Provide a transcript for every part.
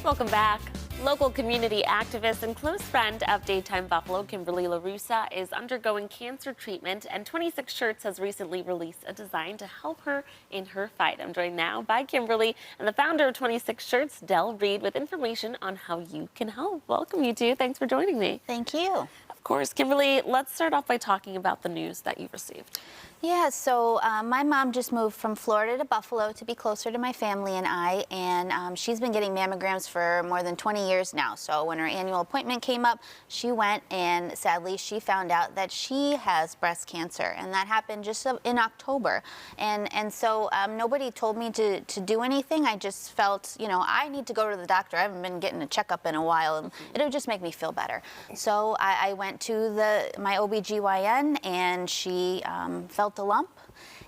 Welcome back. Local community activist and close friend of Daytime Buffalo, Kimberly LaRussa, is undergoing cancer treatment, and 26 Shirts has recently released a design to help her in her fight. I'm joined now by Kimberly and the founder of 26 Shirts, Del Reed, with information on how you can help. Welcome, you two. Thanks for joining me. Thank you. Of course. Kimberly, let's start off by talking about the news that you received. Yeah, so my mom just moved from Florida to Buffalo to be closer to my family and I, and she's been getting mammograms for more than 20 years now. So when her annual appointment came up, she went, and sadly she found out that she has breast cancer, and that happened just in October. And so nobody told me to do anything. I just felt, you know, I need to go to the doctor. I haven't been getting a checkup in a while, and it would just make me feel better. So I went to my OBGYN, and she felt a lump,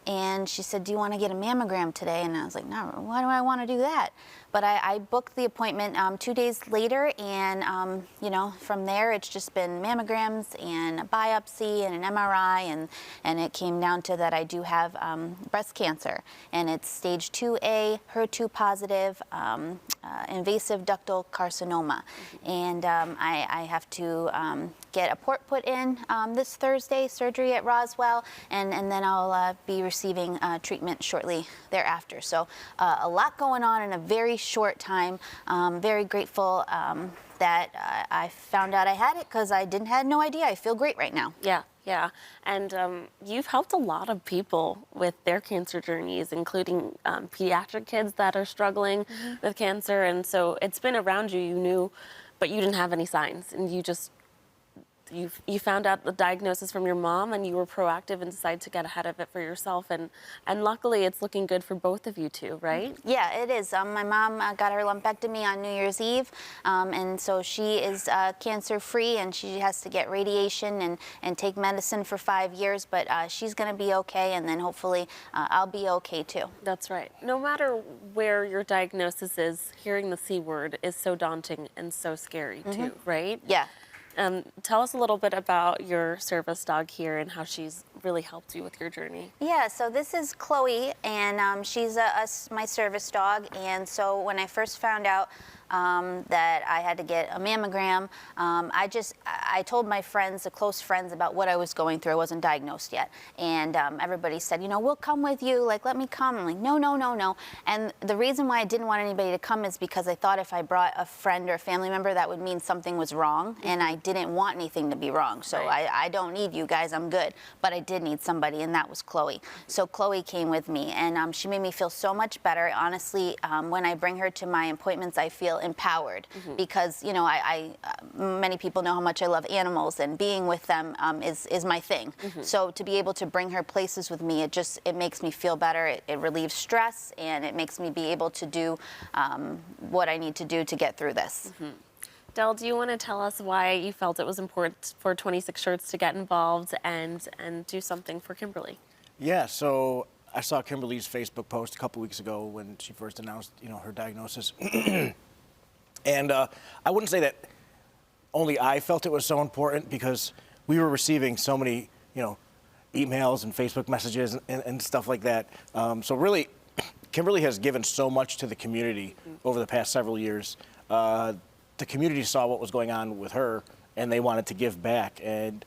and she said, "Do you want to get a mammogram today?" And I was like, "No, why do I want to do that?" But I booked the appointment 2 days later, and you know, from there it's just been mammograms and a biopsy and an MRI, and it came down to that I do have breast cancer, and it's stage 2A, HER2 positive, invasive ductal carcinoma, and I have to get a port put in this Thursday, surgery at Roswell, and then I'll be receiving treatment shortly thereafter. So a lot going on in a very short time. Very grateful that I found out I had it, because I had no idea. I feel great right now. Yeah. And you've helped a lot of people with their cancer journeys, including pediatric kids that are struggling with cancer. And so it's been around you, you knew, but you didn't have any signs. And you found out the diagnosis from your mom, and you were proactive and decided to get ahead of it for yourself. And luckily, it's looking good for both of you two, right? Yeah, it is. My mom got her lumpectomy on New Year's Eve, and so she is cancer-free, and she has to get radiation and take medicine for 5 years, but she's going to be okay, and then hopefully I'll be okay too. That's right. No matter where your diagnosis is, hearing the C word is so daunting and so scary too, right? Yeah. Tell us a little bit about your service dog here and how she's really helped you with your journey. Yeah, so this is Chloe, and she's my service dog. And so when I first found out that I had to get a mammogram, I told my friends, the close friends, about what I was going through. I wasn't diagnosed yet, and everybody said, you know, we'll come with you, like, let me come. I'm like, no. And the reason why I didn't want anybody to come is because I thought if I brought a friend or a family member, that would mean something was wrong, and I didn't want anything to be wrong. So right. I don't need you guys, I'm good. But I did need somebody, and that was Chloe. So Chloe came with me, and she made me feel so much better. Honestly, when I bring her to my appointments, I feel empowered, because, you know, many people know how much I love animals, and being with them is my thing. So to be able to bring her places with me, it makes me feel better. It relieves stress, and it makes me be able to do what I need to do to get through this. Del, do you want to tell us why you felt it was important for 26 Shirts to get involved and do something for Kimberly? Yeah, so I saw Kimberly's Facebook post a couple weeks ago when she first announced, you know, her diagnosis. And I wouldn't say that only I felt it was so important, because we were receiving so many, you know, emails and Facebook messages and stuff like that. So really, Kimberly has given so much to the community over the past several years. The community saw what was going on with her, and they wanted to give back. And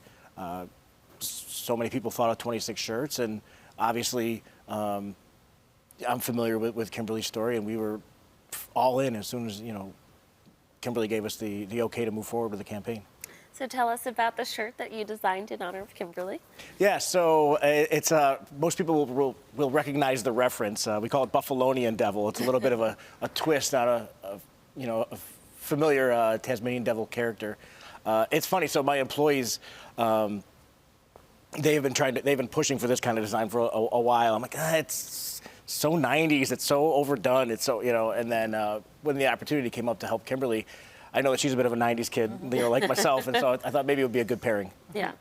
so many people thought of 26 Shirts, and obviously I'm familiar with Kimberly's story, and we were all in as soon as, you know, Kimberly gave us the okay to move forward with the campaign. So tell us about the shirt that you designed in honor of Kimberly. Yeah, so it's most people will recognize the reference. We call it Buffalonian Devil. It's a little bit of a twist on a familiar Tasmanian Devil character. It's funny. So my employees, they've been pushing for this kind of design for a while. I'm like, it's so 90s, it's so overdone, it's so, you know. And then when the opportunity came up to help Kimberly, I know that she's a bit of a 90s kid, you know, like myself, and so I thought maybe it would be a good pairing. Yeah.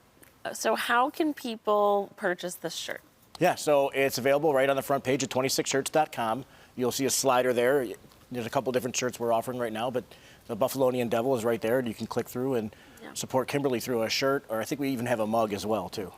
So how can people purchase this shirt? Yeah, so it's available right on the front page at 26shirts.com. You'll see a slider there. There's a couple different shirts we're offering right now, but the Buffalonian Devil is right there, and you can click through and support Kimberly through a shirt, or I think we even have a mug as well, too.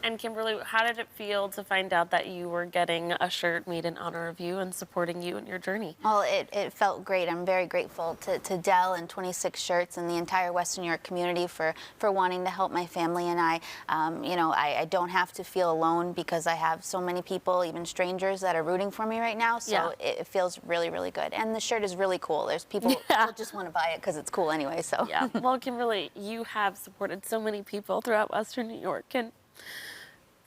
And Kimberly, how did it feel to find out that you were getting a shirt made in honor of you and supporting you in your journey? Well, it felt great. I'm very grateful to Dell and 26 Shirts and the entire Western New York community for wanting to help my family and I. I don't have to feel alone because I have so many people, even strangers, that are rooting for me right now. So it feels really, really good. And the shirt is really cool. There's people who just want to buy it because it's cool anyway. So Yeah. Well, Kimberly, you have supported so many people throughout Western New York, and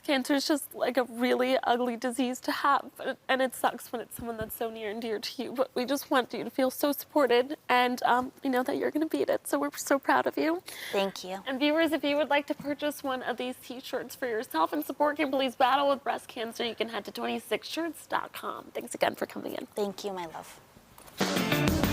cancer is just like a really ugly disease to have, and it sucks when it's someone that's so near and dear to you, but we just want you to feel so supported, and we know that you're going to beat it, so we're so proud of you. Thank you. And viewers, if you would like to purchase one of these t-shirts for yourself and support Kimberly's battle with breast cancer, you can head to 26shirts.com. Thanks again for coming in. Thank you, my love.